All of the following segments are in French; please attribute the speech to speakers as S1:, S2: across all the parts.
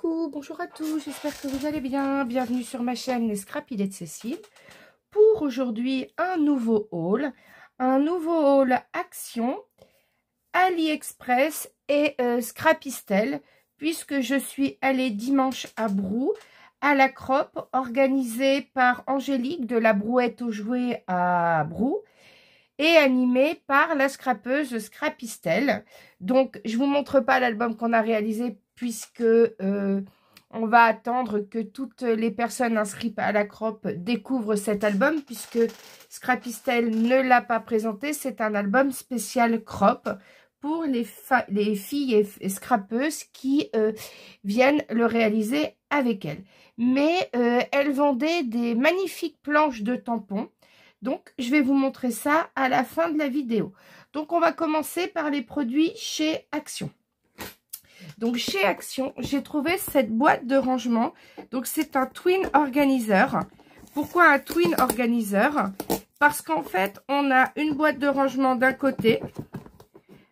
S1: Coucou, bonjour à tous, j'espère que vous allez bien. Bienvenue sur ma chaîne Les Scrapidés de Cécile. Pour aujourd'hui, un nouveau haul Action, AliExpress et Scrapistel, puisque je suis allée dimanche à Brou, à la Crop, organisée par Angélique de la Brouette aux jouets à Brou, et animée par la scrapeuse Scrapistel. Donc, je vous montre pas l'album qu'on a réalisé, puisque on va attendre que toutes les personnes inscrites à la Crop découvrent cet album, puisque Scrapistel ne l'a pas présenté. C'est un album spécial Crop pour les filles et scrapeuses qui viennent le réaliser avec elle. Mais elle vendait des magnifiques planches de tampons. Donc, je vais vous montrer ça à la fin de la vidéo. Donc, on va commencer par les produits chez Action. Donc, chez Action, j'ai trouvé cette boîte de rangement. Donc, c'est un Twin Organizer. Pourquoi un Twin Organizer? Parce qu'en fait, on a une boîte de rangement d'un côté,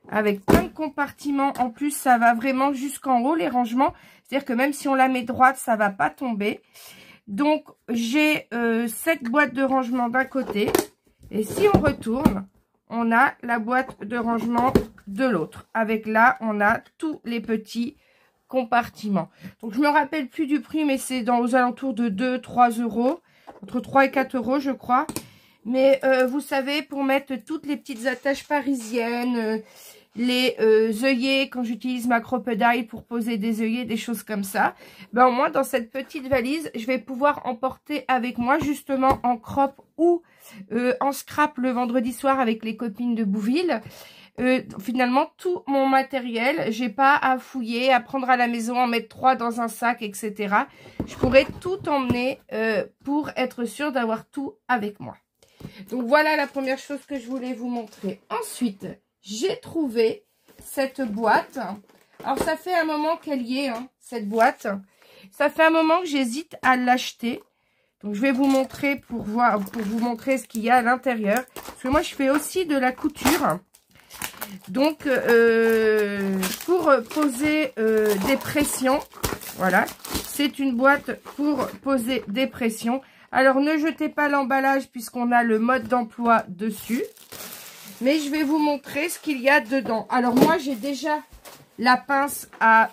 S1: avec plein de compartiments. En plus, ça va vraiment jusqu'en haut, les rangements. C'est-à-dire que même si on la met droite, ça ne va pas tomber. Donc, j'ai cette boîte de rangement d'un côté. Et si on retourne, on a la boîte de rangement de l'autre. Avec là, on a tous les petits compartiments. Donc, je ne me rappelle plus du prix, mais c'est aux alentours de 2-3 euros. Entre 3 et 4 euros, je crois. Mais vous savez, pour mettre toutes les petites attaches parisiennes, les œillets, quand j'utilise ma crocodile pour poser des œillets, des choses comme ça, ben au moins dans cette petite valise, je vais pouvoir emporter avec moi, justement en crop ou en scrap le vendredi soir avec les copines de Bouville. Finalement, tout mon matériel, j'ai pas à fouiller, à prendre à la maison, en mettre 3 dans un sac, etc. Je pourrais tout emmener pour être sûre d'avoir tout avec moi. Donc voilà la première chose que je voulais vous montrer. Ensuite, j'ai trouvé cette boîte. Alors, ça fait un moment qu'elle y est, hein, cette boîte. Ça fait un moment que j'hésite à l'acheter. Donc, je vais vous montrer pour vous montrer ce qu'il y a à l'intérieur. Parce que moi, je fais aussi de la couture. Donc, pour poser des pressions, voilà. C'est une boîte pour poser des pressions. Alors, ne jetez pas l'emballage puisqu'on a le mode d'emploi dessus. Mais je vais vous montrer ce qu'il y a dedans. Alors, moi, j'ai déjà la pince à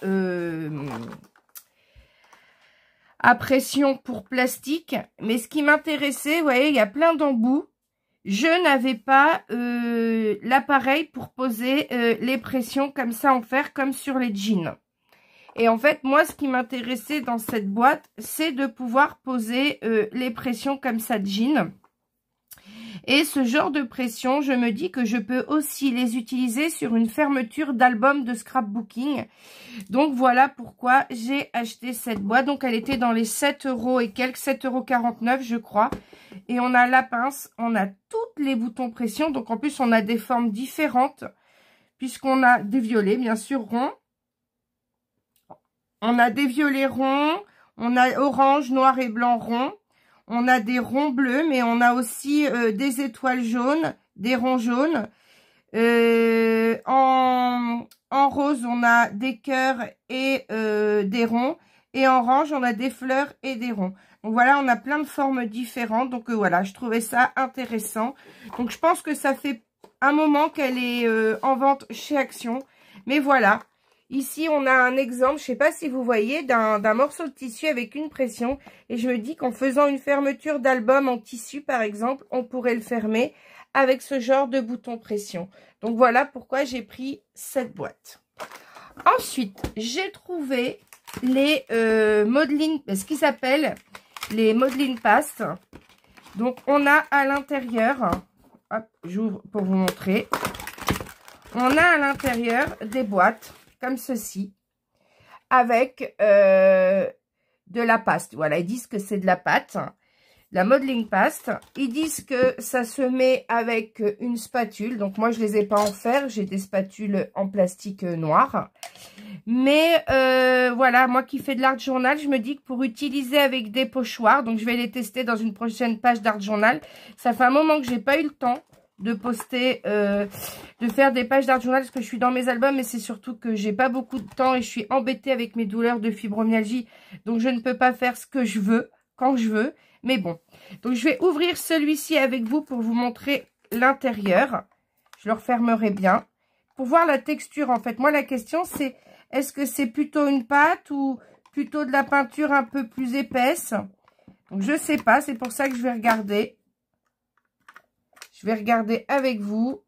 S1: pression pour plastique. Mais ce qui m'intéressait, vous voyez, il y a plein d'embouts. Je n'avais pas l'appareil pour poser les pressions comme ça en fer, comme sur les jeans. Et en fait, moi, ce qui m'intéressait dans cette boîte, c'est de pouvoir poser les pressions comme ça de jeans. Et ce genre de pression, je me dis que je peux aussi les utiliser sur une fermeture d'album de scrapbooking. Donc, voilà pourquoi j'ai acheté cette boîte. Donc, elle était dans les 7 euros et quelques, 7,49 €, je crois. Et on a la pince, on a tous les boutons pression. Donc, en plus, on a des formes différentes, puisqu'on a des violets, bien sûr, ronds. On a des violets ronds, on a orange, noir et blanc ronds. On a des ronds bleus, mais on a aussi des étoiles jaunes, des ronds jaunes. En rose, on a des cœurs et des ronds. Et en orange, on a des fleurs et des ronds. Donc voilà, on a plein de formes différentes. Donc voilà, je trouvais ça intéressant. Donc je pense que ça fait un moment qu'elle est en vente chez Action. Mais voilà. Ici, on a un exemple, je ne sais pas si vous voyez, d'un morceau de tissu avec une pression. Et je me dis qu'en faisant une fermeture d'album en tissu, par exemple, on pourrait le fermer avec ce genre de bouton pression. Donc, voilà pourquoi j'ai pris cette boîte. Ensuite, j'ai trouvé les modeling, ce qui s'appelle les modeling pastes. Donc, on a à l'intérieur, hop, j'ouvre pour vous montrer. On a à l'intérieur des boîtes comme ceci, avec de la pâte. Voilà, ils disent que c'est de la pâte, la modeling paste. Ils disent que ça se met avec une spatule. Donc, moi, je les ai pas en fer. J'ai des spatules en plastique noir. Mais, voilà, moi qui fais de l'art journal, je me dis que pour utiliser avec des pochoirs, donc je vais les tester dans une prochaine page d'art journal. Ça fait un moment que j'ai pas eu le temps de poster, de faire des pages d'art journal parce que je suis dans mes albums, et c'est surtout que j'ai pas beaucoup de temps et je suis embêtée avec mes douleurs de fibromyalgie, donc je ne peux pas faire ce que je veux quand je veux. Mais bon, donc je vais ouvrir celui-ci avec vous pour vous montrer l'intérieur. Je le refermerai bien pour voir la texture. En fait, moi la question c'est, est-ce que c'est plutôt une pâte ou plutôt de la peinture un peu plus épaisse? Donc je sais pas, c'est pour ça que je vais regarder. Je vais regarder avec vous.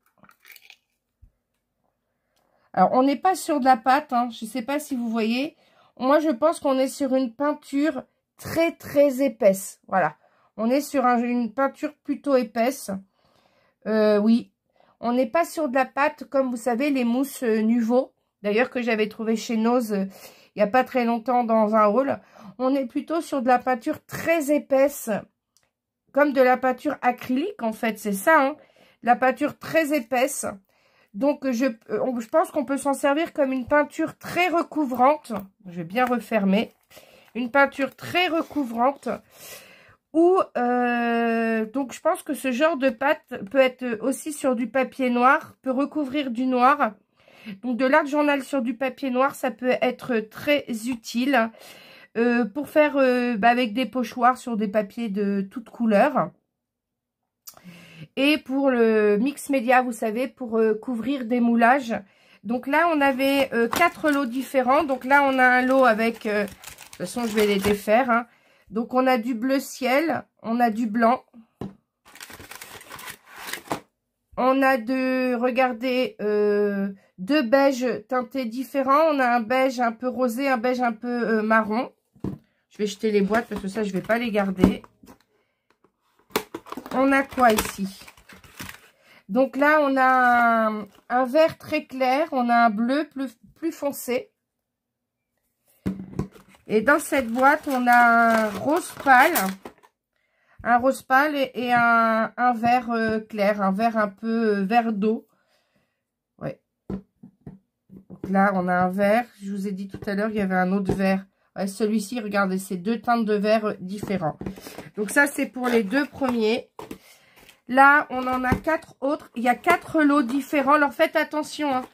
S1: Alors, on n'est pas sur de la pâte, hein. Je ne sais pas si vous voyez. Moi, je pense qu'on est sur une peinture très, très épaisse. Voilà. On est sur une peinture plutôt épaisse. Oui. On n'est pas sur de la pâte, comme vous savez, les mousses Nuvo. D'ailleurs, que j'avais trouvé chez Nose il n'y a pas très longtemps dans un haul. On est plutôt sur de la peinture très épaisse. Comme de la peinture acrylique, en fait, c'est ça, hein, la peinture très épaisse. Donc, je pense qu'on peut s'en servir comme une peinture très recouvrante. Je vais bien refermer. Une peinture très recouvrante. Ou, donc, je pense que ce genre de pâte peut être aussi sur du papier noir, peut recouvrir du noir. Donc, de l'art journal sur du papier noir, ça peut être très utile. Pour faire avec des pochoirs sur des papiers de toutes couleurs. Et pour le mix média, vous savez, pour couvrir des moulages. Donc là, on avait 4 lots différents. Donc là, on a un lot avec... de toute façon, je vais les défaire. Hein. Donc, on a du bleu ciel. On a du blanc. On a regardez, 2 beiges teintés différents. On a un beige un peu rosé, un beige un peu marron. Je vais jeter les boîtes parce que ça, je ne vais pas les garder. On a quoi ici? Donc là, on a un vert très clair. On a un bleu plus foncé. Et dans cette boîte, on a un rose pâle. Un rose pâle et un vert clair. Un vert un peu vert d'eau. Ouais. Donc là, on a un vert. Je vous ai dit tout à l'heure, il y avait un autre vert. Ouais, celui-ci, regardez, c'est 2 teintes de vert différents. Donc ça, c'est pour les 2 premiers. Là, on en a 4 autres. Il y a 4 lots différents. Alors, faites attention. Hein.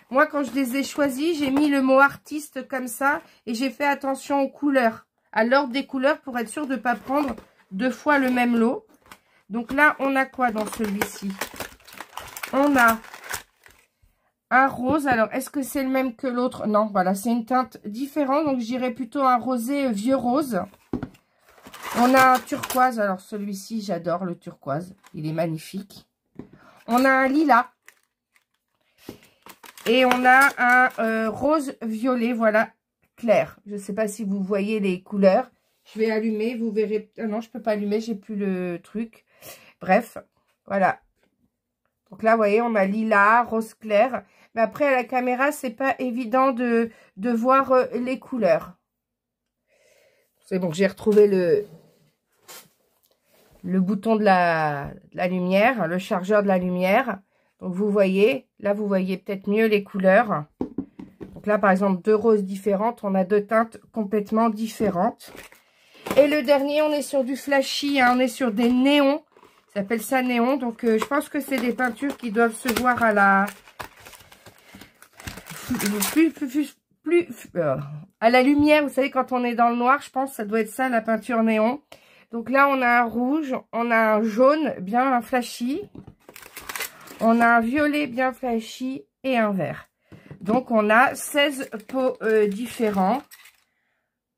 S1: Moi, quand je les ai choisis, j'ai mis le mot artiste comme ça. Et j'ai fait attention aux couleurs. À l'ordre des couleurs pour être sûr de ne pas prendre 2 fois le même lot. Donc là, on a quoi dans celui-ci? On a un rose. Alors, est-ce que c'est le même que l'autre? Non, voilà, c'est une teinte différente. Donc, je dirais plutôt un rosé vieux rose. On a un turquoise. Alors, celui-ci, j'adore le turquoise. Il est magnifique. On a un lilas. Et on a un rose violet, voilà, clair. Je ne sais pas si vous voyez les couleurs. Je vais allumer, vous verrez. Ah non, je ne peux pas allumer, j'ai plus le truc. Bref, voilà. Donc là, vous voyez, on a lilas, rose clair. Mais après, à la caméra, c'est pas évident de voir les couleurs. C'est bon, j'ai retrouvé le bouton de la lumière, le chargeur de la lumière. Donc, vous voyez, là, vous voyez peut-être mieux les couleurs. Donc là, par exemple, 2 roses différentes. On a 2 teintes complètement différentes. Et le dernier, on est sur du flashy, hein, on est sur des néons. Ça s'appelle ça néon. Donc, je pense que c'est des peintures qui doivent se voir à la... à la lumière, vous savez, quand on est dans le noir, je pense que ça doit être ça, la peinture néon. Donc là, on a un rouge, on a un jaune bien flashy, on a un violet bien flashy et un vert. Donc, on a 16 pots différents.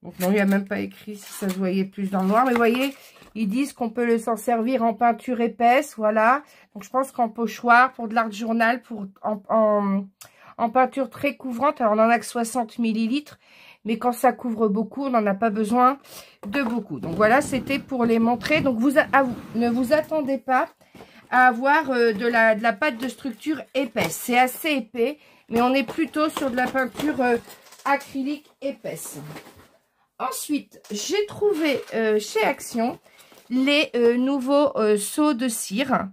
S1: Donc, non, il n'y a même pas écrit si ça se voyait plus dans le noir. Mais vous voyez, ils disent qu'on peut s'en servir en peinture épaisse, voilà. Donc, je pense qu'en pochoir, pour de l'art journal, en peinture très couvrante, alors on n'en a que 60 ml, mais quand ça couvre beaucoup, on n'en a pas besoin de beaucoup. Donc voilà, c'était pour les montrer. Donc ne vous attendez pas à avoir de la pâte de structure épaisse. C'est assez épais, mais on est plutôt sur de la peinture acrylique épaisse. Ensuite, j'ai trouvé chez Action les nouveaux seaux de cire.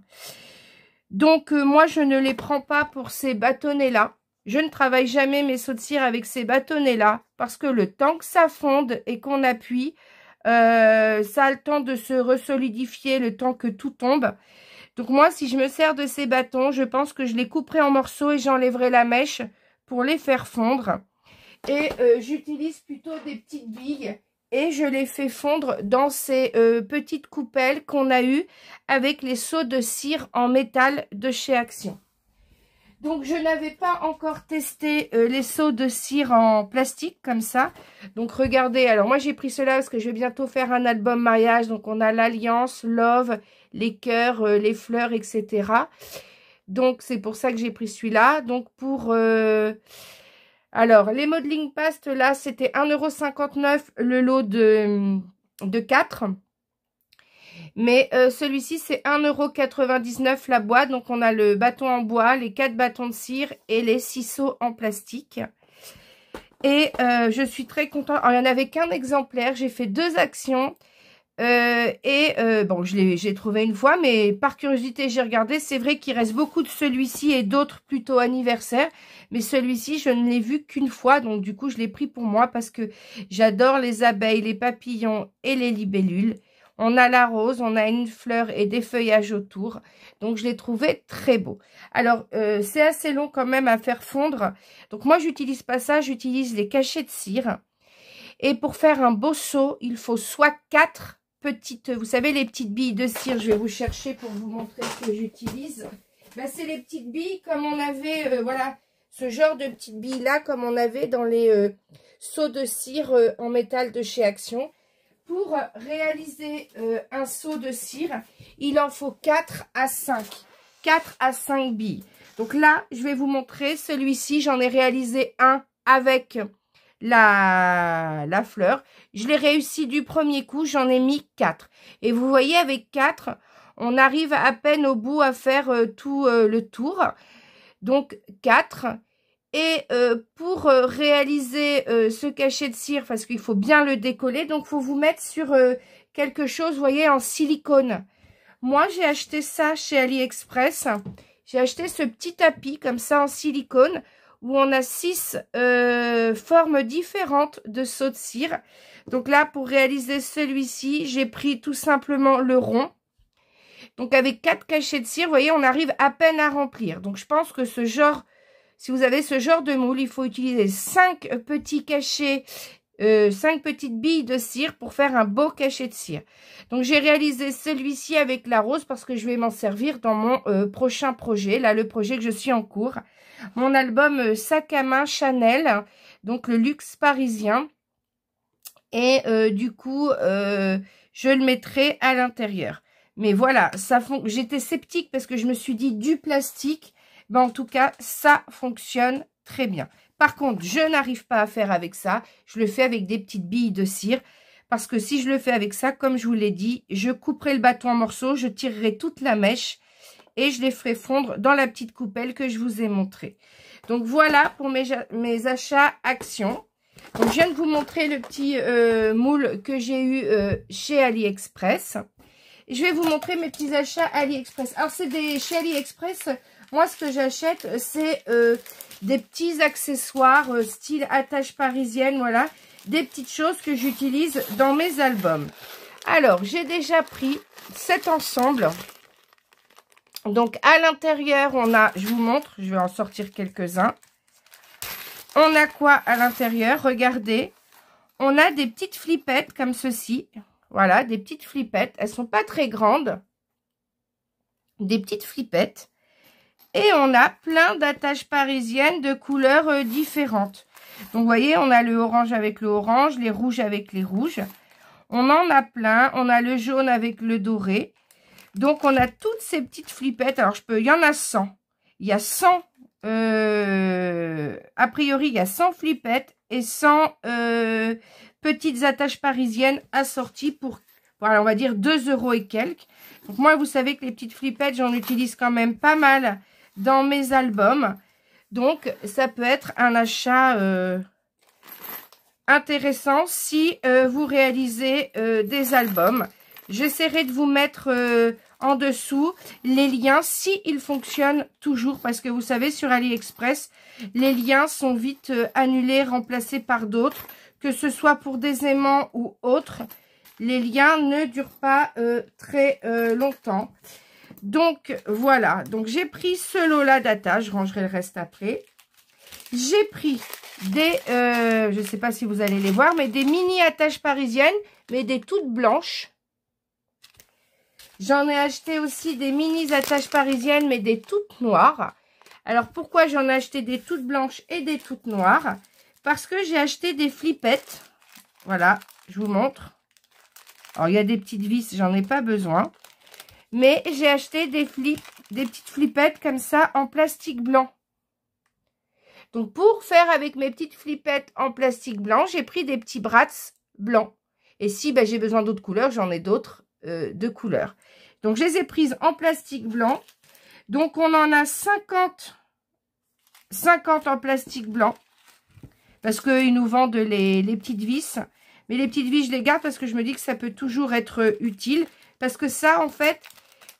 S1: Donc, moi, je ne les prends pas pour ces bâtonnets-là. Je ne travaille jamais mes seaux de cire avec ces bâtonnets-là parce que le temps que ça fonde et qu'on appuie, ça a le temps de se resolidifier, le temps que tout tombe. Donc moi, si je me sers de ces bâtons, je pense que je les couperai en morceaux et j'enlèverai la mèche pour les faire fondre. Et j'utilise plutôt des petites billes et je les fais fondre dans ces petites coupelles qu'on a eues avec les seaux de cire en métal de chez Action. Donc, je n'avais pas encore testé les seaux de cire en plastique comme ça. Donc, regardez. Alors, moi, j'ai pris cela parce que je vais bientôt faire un album mariage. Donc, on a l'alliance, love, les cœurs, les fleurs, etc. Donc, c'est pour ça que j'ai pris celui-là. Donc, pour... Alors, les modeling paste, là, c'était 1,59 € le lot de 4. Mais celui-ci, c'est 1,99 € la boîte. Donc, on a le bâton en bois, les 4 bâtons de cire et les 6 seaux en plastique. Et je suis très contente. Alors, il n'y en avait qu'un exemplaire. J'ai fait 2 actions. Bon, j'ai trouvé une fois, mais par curiosité, j'ai regardé. C'est vrai qu'il reste beaucoup de celui-ci et d'autres plutôt anniversaires. Mais celui-ci, je ne l'ai vu qu'une fois. Donc, du coup, je l'ai pris pour moi parce que j'adore les abeilles, les papillons et les libellules. On a la rose, on a une fleur et des feuillages autour. Donc, je l'ai trouvé très beau. Alors, c'est assez long quand même à faire fondre. Donc, moi, j'utilise pas ça. J'utilise les cachets de cire. Et pour faire un beau seau, il faut soit 4 petites... Vous savez, les petites billes de cire. Je vais vous chercher pour vous montrer ce que j'utilise. Ben, c'est les petites billes comme on avait... voilà, ce genre de petites billes-là, comme on avait dans les seaux de cire en métal de chez Action. Pour réaliser un seau de cire, il en faut 4 à 5. 4 à 5 billes. Donc là, je vais vous montrer celui-ci. J'en ai réalisé un avec la fleur. Je l'ai réussi du premier coup. J'en ai mis 4. Et vous voyez, avec 4, on arrive à peine au bout à faire tout le tour. Donc 4. Et pour réaliser ce cachet de cire, parce qu'il faut bien le décoller, donc il faut vous mettre sur quelque chose, vous voyez, en silicone. Moi, j'ai acheté ça chez AliExpress. J'ai acheté ce petit tapis comme ça en silicone où on a 6 formes différentes de seaux de cire. Donc là, pour réaliser celui-ci, j'ai pris tout simplement le rond. Donc avec 4 cachets de cire, vous voyez, on arrive à peine à remplir. Donc je pense que ce genre... Si vous avez ce genre de moule, il faut utiliser 5 petits cachets, 5 petites billes de cire pour faire un beau cachet de cire. Donc, j'ai réalisé celui-ci avec la rose parce que je vais m'en servir dans mon prochain projet. Là, le projet que je suis en cours. Mon album sac à main Chanel, donc le luxe parisien. Et du coup, je le mettrai à l'intérieur. Mais voilà, j'étais sceptique parce que je me suis dit du plastique. Ben, en tout cas, ça fonctionne très bien. Par contre, je n'arrive pas à faire avec ça. Je le fais avec des petites billes de cire. Parce que si je le fais avec ça, comme je vous l'ai dit, je couperai le bâton en morceaux, je tirerai toute la mèche et je les ferai fondre dans la petite coupelle que je vous ai montrée. Donc, voilà pour mes achats Action. Donc, je viens de vous montrer le petit moule que j'ai eu chez AliExpress. Je vais vous montrer mes petits achats AliExpress. Alors, c'est chez AliExpress... Moi, ce que j'achète, c'est des petits accessoires style attache parisienne, voilà. Des petites choses que j'utilise dans mes albums. Alors, j'ai déjà pris cet ensemble. Donc, à l'intérieur, on a, je vous montre, je vais en sortir quelques-uns. On a quoi à l'intérieur? Regardez. On a des petites flippettes comme ceci. Voilà, des petites flippettes. Elles sont pas très grandes. Des petites flippettes. Et on a plein d'attaches parisiennes de couleurs différentes. Donc, vous voyez, on a le orange avec le orange, les rouges avec les rouges. On en a plein. On a le jaune avec le doré. Donc, on a toutes ces petites flippettes. Alors, il y en a 100. Il y a 100, a priori, il y a 100 flippettes et 100 petites attaches parisiennes assorties pour, voilà, on va dire 2 € et quelques. Donc, moi, vous savez que les petites flippettes, j'en utilise quand même pas mal dans mes albums. Donc, ça peut être un achat intéressant si vous réalisez des albums. J'essaierai de vous mettre en dessous les liens si ils fonctionnent toujours. Parce que vous savez, sur AliExpress, les liens sont vite annulés, remplacés par d'autres. Que ce soit pour des aimants ou autres, les liens ne durent pas très longtemps. Donc, voilà. Donc, j'ai pris ce lot-là d'attaches. Je rangerai le reste après. J'ai pris des, je ne sais pas si vous allez les voir, mais des mini attaches parisiennes, mais des toutes blanches. J'en ai acheté aussi des mini attaches parisiennes, mais des toutes noires. Alors, pourquoi j'en ai acheté des toutes blanches et des toutes noires? Parce que j'ai acheté des flippettes. Voilà, je vous montre. Alors, il y a des petites vis, j'en ai pas besoin. Mais j'ai acheté des petites flippettes comme ça en plastique blanc. Donc, pour faire avec mes petites flippettes en plastique blanc, j'ai pris des petits brats blancs. Et si j'ai besoin d'autres couleurs, j'en ai d'autres de couleurs. Donc, je les ai prises en plastique blanc. Donc, on en a 50 en plastique blanc. Parce qu'ils nous vendent les petites vis. Mais les petites vis, je les garde parce que je me dis que ça peut toujours être utile. Parce que ça, en fait,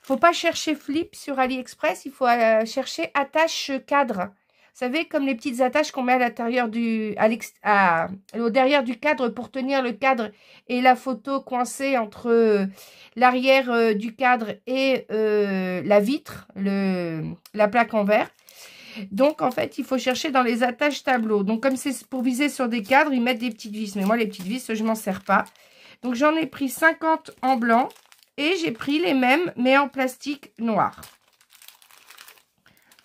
S1: faut pas chercher flip sur AliExpress. Il faut chercher attache cadre. Vous savez, comme les petites attaches qu'on met à l'intérieur au derrière du cadre pour tenir le cadre et la photo coincée entre l'arrière du cadre et la vitre, la plaque en verre. Donc, en fait, il faut chercher dans les attaches tableau. Donc, comme c'est pour viser sur des cadres, ils mettent des petites vis. Mais moi, les petites vis, je m'en sers pas. Donc, j'en ai pris 50 en blanc. Et j'ai pris les mêmes, mais en plastique noir.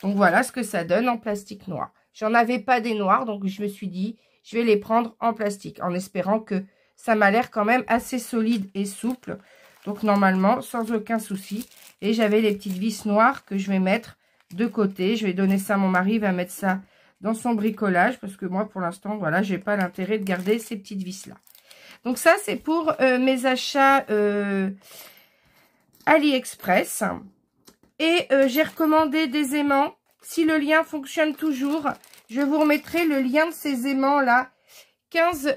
S1: Donc, voilà ce que ça donne en plastique noir. J'en avais pas des noirs, donc je me suis dit, je vais les prendre en plastique. En espérant que ça m'a l'air quand même assez solide et souple. Donc, normalement, sans aucun souci. Et j'avais les petites vis noires que je vais mettre de côté. Je vais donner ça à mon mari, il va mettre ça dans son bricolage. Parce que moi, pour l'instant, voilà, j'ai pas l'intérêt de garder ces petites vis-là. Donc, ça, c'est pour mes achats AliExpress. Et j'ai recommandé des aimants. Si le lien fonctionne toujours, je vous remettrai le lien de ces aimants-là. 15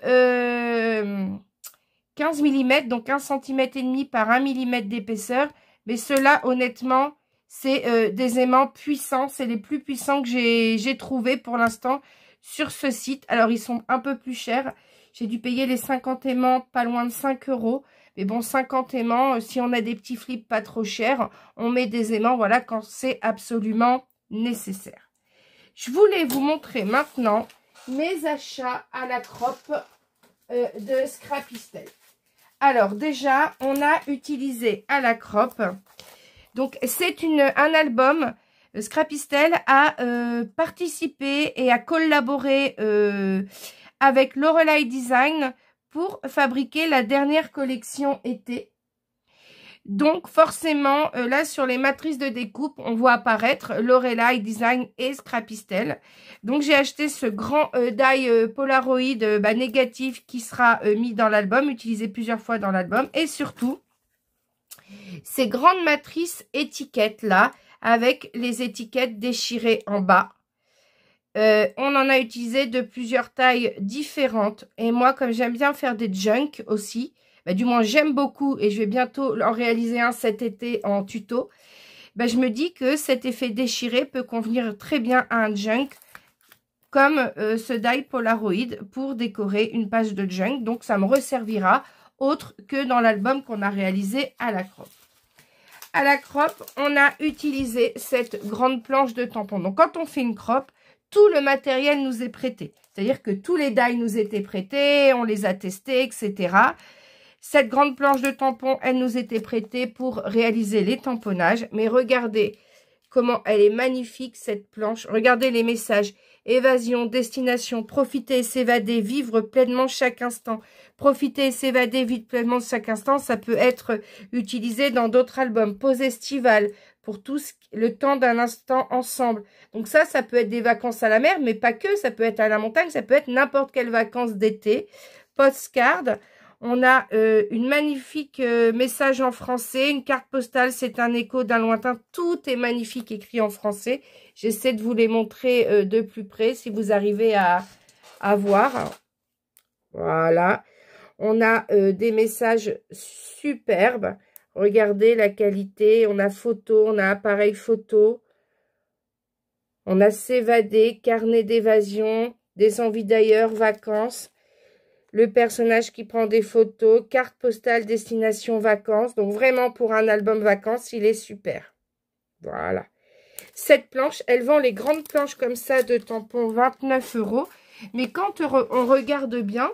S1: mm, donc 1 cm et demi par 1 mm d'épaisseur. Mais ceux-là, honnêtement, c'est des aimants puissants. C'est les plus puissants que j'ai trouvés pour l'instant sur ce site. Alors, ils sont un peu plus chers. J'ai dû payer les 50 aimants pas loin de 5 €. Mais bon, 50 aimants, si on a des petits flips pas trop chers, on met des aimants, voilà, quand c'est absolument nécessaire. Je voulais vous montrer maintenant mes achats à la croppe de Scrapistel. Alors, déjà, on a utilisé à la croppe. Donc, c'est un album. Scrapistel a participé et a collaboré avec Lorelei Design pour fabriquer la dernière collection été. Donc, forcément, là, sur les matrices de découpe, on voit apparaître Lorelei Design et Scrapistel. Donc, j'ai acheté ce grand die Polaroid négatif qui sera mis dans l'album, utilisé plusieurs fois dans l'album. Et surtout, ces grandes matrices étiquettes là, avec les étiquettes déchirées en bas. On en a utilisé de plusieurs tailles différentes. Et moi, comme j'aime bien faire des junk aussi, du moins j'aime beaucoup et je vais bientôt en réaliser un cet été en tuto, je me dis que cet effet déchiré peut convenir très bien à un junk comme ce die Polaroid pour décorer une page de junk. Donc, ça me resservira autre que dans l'album qu'on a réalisé à la croppe. À la croppe, on a utilisé cette grande planche de tampons. Donc, quand on fait une croppe, tout le matériel nous est prêté. C'est-à-dire que tous les dies nous étaient prêtés, on les a testés, etc. Cette grande planche de tampons, elle nous était prêtée pour réaliser les tamponnages. Mais regardez comment elle est magnifique, cette planche. Regardez les messages. Évasion, destination, profiter et s'évader, vivre pleinement chaque instant. Profiter et s'évader, vivre pleinement chaque instant, ça peut être utilisé dans d'autres albums. Pause estivale, pour tout le temps d'un instant ensemble. Donc ça peut être des vacances à la mer, mais pas que. Ça peut être à la montagne, ça peut être n'importe quelle vacances d'été. Postcard. On a une magnifique message en français, une carte postale, c'est un écho d'un lointain. Tout est magnifique écrit en français. J'essaie de vous les montrer de plus près si vous arrivez à voir. Voilà. On a des messages superbes. Regardez la qualité. On a photo, on a appareil photo. On a s'évader, carnet d'évasion, des envies d'ailleurs, vacances. Le personnage qui prend des photos, carte postale, destination vacances. Donc vraiment pour un album vacances, il est super. Voilà. Cette planche, elle vend les grandes planches comme ça de tampons 29 €. Mais quand on regarde bien,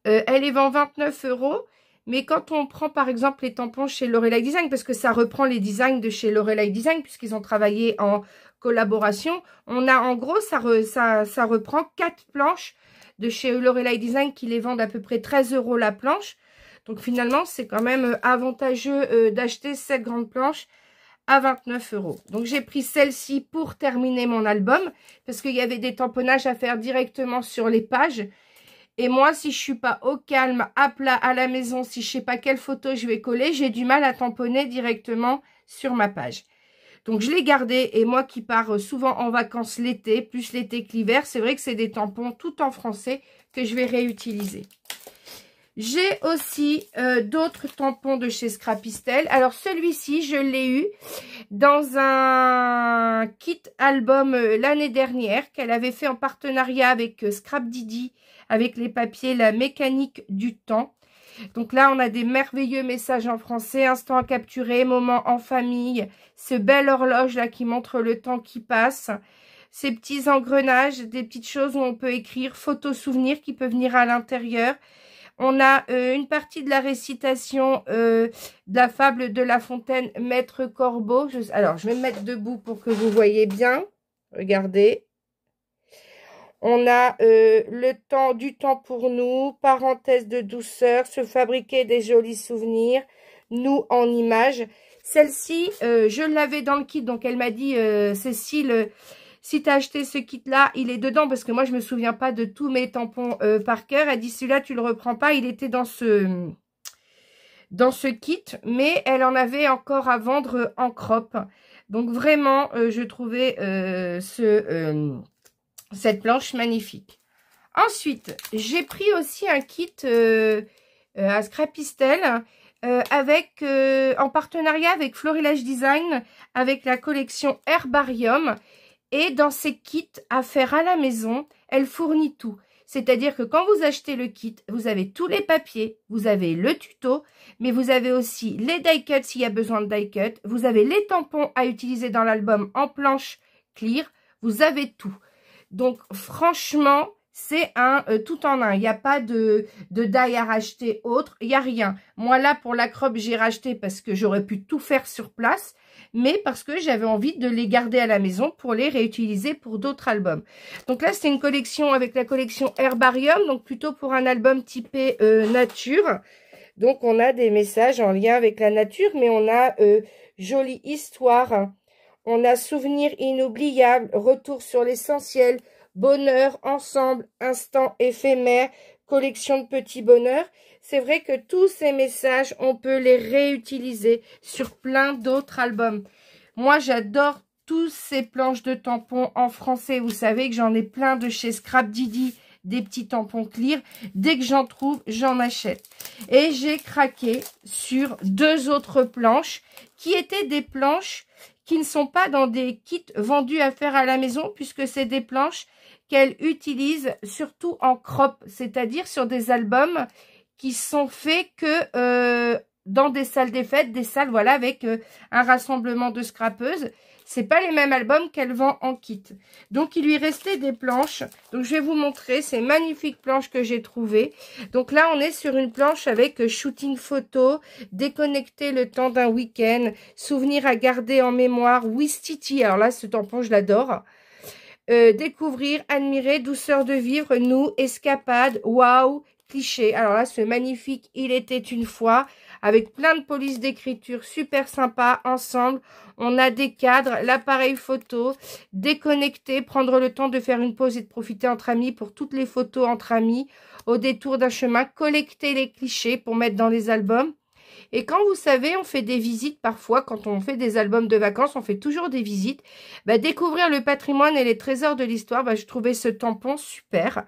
S1: elle les vend 29 €. Mais quand on prend par exemple les tampons chez Lorelai Design, parce que ça reprend les designs de chez Lorelai Design, puisqu'ils ont travaillé en collaboration, on a en gros, ça reprend 4 planches de chez Lorelai Design qui les vendent à peu près 13 € la planche. Donc finalement, c'est quand même avantageux d'acheter cette grande planche à 29 €. Donc j'ai pris celle-ci pour terminer mon album, parce qu'il y avait des tamponnages à faire directement sur les pages. Et moi, si je suis pas au calme, à plat, à la maison, si je sais pas quelle photo je vais coller, j'ai du mal à tamponner directement sur ma page. Donc, je l'ai gardé. Et moi qui pars souvent en vacances l'été, plus l'été que l'hiver, c'est vrai que c'est des tampons tout en français que je vais réutiliser. J'ai aussi d'autres tampons de chez Scrapistel. Alors, celui-ci, je l'ai eu dans un kit album l'année dernière qu'elle avait fait en partenariat avec Scrap Didi, avec les papiers La mécanique du temps. Donc là, on a des merveilleux messages en français, instant à capturer, moment en famille, ce bel horloge là qui montre le temps qui passe, ces petits engrenages, des petites choses où on peut écrire photos souvenirs qui peuvent venir à l'intérieur. On a une partie de la récitation de la fable de La Fontaine, Maître Corbeau. Alors, je vais me mettre debout pour que vous voyez bien. Regardez. On a du temps pour nous, parenthèse de douceur, se fabriquer des jolis souvenirs, nous en images. Celle-ci, je l'avais dans le kit, donc elle m'a dit, Cécile, si tu as acheté ce kit-là, il est dedans, parce que moi, je me souviens pas de tous mes tampons par cœur. Elle dit, celui-là, tu le reprends pas, il était dans ce kit, mais elle en avait encore à vendre en crop. Donc, vraiment, je trouvais cette planche magnifique. Ensuite, j'ai pris aussi un kit à Scrapistel en partenariat avec Florilège Design, avec la collection Herbarium. Et dans ces kits à faire à la maison, elle fournit tout. C'est-à-dire que quand vous achetez le kit, vous avez tous les papiers, vous avez le tuto, mais vous avez aussi les die cuts s'il y a besoin de die cut, vous avez les tampons à utiliser dans l'album en planche clear, vous avez tout. Donc franchement, c'est un tout en un. Il n'y a pas de die à racheter autre, il n'y a rien. Moi là, pour la crop, j'ai racheté parce que j'aurais pu tout faire sur place, mais parce que j'avais envie de les garder à la maison pour les réutiliser pour d'autres albums. Donc là, c'est une collection avec la collection Herbarium, donc plutôt pour un album typé nature. Donc on a des messages en lien avec la nature, mais on a jolie histoire. On a souvenirs inoubliables, retour sur l'essentiel, bonheur, ensemble, instant éphémère, collection de petits bonheurs. C'est vrai que tous ces messages, on peut les réutiliser sur plein d'autres albums. Moi, j'adore tous ces planches de tampons en français. Vous savez que j'en ai plein de chez Scrap Didi, des petits tampons clear. Dès que j'en trouve, j'en achète. Et j'ai craqué sur 2 autres planches qui étaient des planches qui ne sont pas dans des kits vendus à faire à la maison, puisque c'est des planches qu'elle utilise surtout en crop, c'est-à-dire sur des albums qui sont faits que dans des salles des fêtes, des salles voilà avec un rassemblement de scrapeuses. C'est pas les mêmes albums qu'elle vend en kit. Donc il lui restait des planches. Donc je vais vous montrer ces magnifiques planches que j'ai trouvées. Donc là on est sur une planche avec shooting photo, déconnecter le temps d'un week-end, souvenir à garder en mémoire, Wistiti. Alors là ce tampon je l'adore. Découvrir, admirer, douceur de vivre, nous, escapade, waouh, cliché. Alors là, ce magnifique Il était une fois, avec plein de polices d'écriture, super sympa, ensemble. On a des cadres, l'appareil photo, déconnecter, prendre le temps de faire une pause et de profiter entre amis pour toutes les photos entre amis, au détour d'un chemin, collecter les clichés pour mettre dans les albums. Et quand vous savez, on fait des visites parfois, quand on fait des albums de vacances, on fait toujours des visites. Bah, découvrir le patrimoine et les trésors de l'histoire, bah, je trouvais ce tampon super.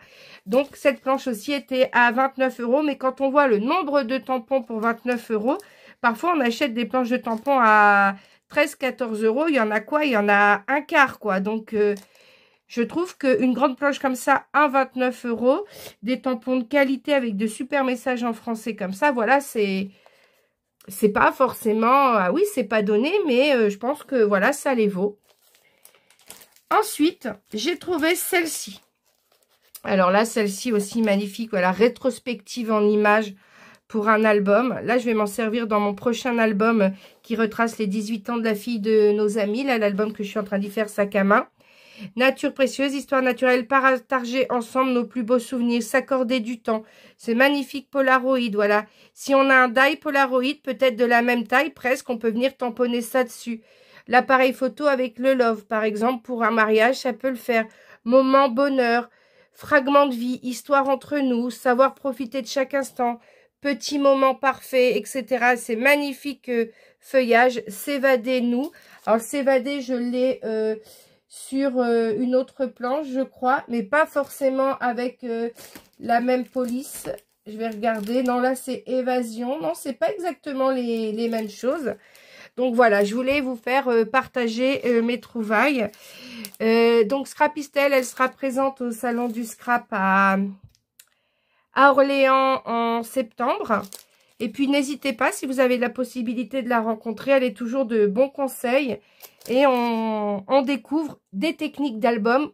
S1: Donc cette planche aussi était à 29 €, mais quand on voit le nombre de tampons pour 29 €, parfois on achète des planches de tampons à 13-14 €. Il y en a quoi? Il y en a un quart quoi. Donc je trouve qu'une grande planche comme ça, à 29 €, des tampons de qualité avec de super messages en français comme ça, voilà, c'est c'est pas forcément... Ah oui, c'est pas donné, mais je pense que voilà, ça les vaut. Ensuite, j'ai trouvé celle-ci. Alors là, celle-ci aussi magnifique. Voilà, rétrospective en images pour un album. Là, je vais m'en servir dans mon prochain album qui retrace les 18 ans de la fille de nos amis. Là, l'album que je suis en train d'y faire sac à main. Nature précieuse, histoire naturelle, partager ensemble nos plus beaux souvenirs, s'accorder du temps. Ce magnifique Polaroid, voilà. Si on a un die Polaroid, peut-être de la même taille, presque, on peut venir tamponner ça dessus. L'appareil photo avec le love, par exemple, pour un mariage, ça peut le faire. Moment bonheur, fragment de vie, histoire entre nous, savoir profiter de chaque instant, petit moment parfait, etc. C'est magnifique feuillage, s'évader nous. Alors, s'évader, je l'ai... sur une autre planche, je crois, mais pas forcément avec la même police. Je vais regarder. Non, là, c'est évasion. Non, c'est pas exactement les mêmes choses. Donc, voilà, je voulais vous faire partager mes trouvailles. Donc, Scrapistel, elle sera présente au Salon du Scrap à Orléans en septembre. Et puis, n'hésitez pas, si vous avez la possibilité de la rencontrer, elle est toujours de bons conseils. Et on découvre des techniques d'album.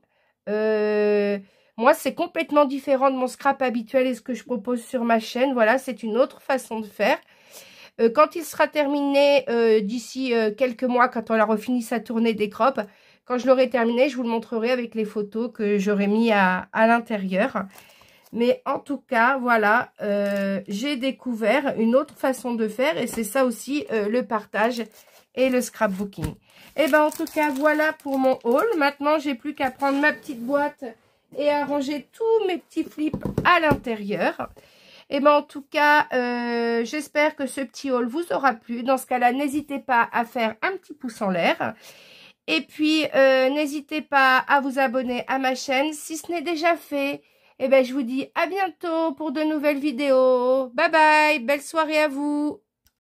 S1: Moi, c'est complètement différent de mon scrap habituel et ce que je propose sur ma chaîne. Voilà, c'est une autre façon de faire. Quand il sera terminé d'ici quelques mois, quand on aura fini sa tournée des crops, quand je l'aurai terminé, je vous le montrerai avec les photos que j'aurai mis à l'intérieur. Mais en tout cas, voilà, j'ai découvert une autre façon de faire et c'est ça aussi le partage et le scrapbooking. Et ben en tout cas, voilà pour mon haul. Maintenant, j'ai plus qu'à prendre ma petite boîte et à ranger tous mes petits flips à l'intérieur. Et ben en tout cas, j'espère que ce petit haul vous aura plu. Dans ce cas-là, n'hésitez pas à faire un petit pouce en l'air. Et puis, n'hésitez pas à vous abonner à ma chaîne si ce n'est déjà fait. Et ben je vous dis à bientôt pour de nouvelles vidéos. Bye bye, belle soirée à vous.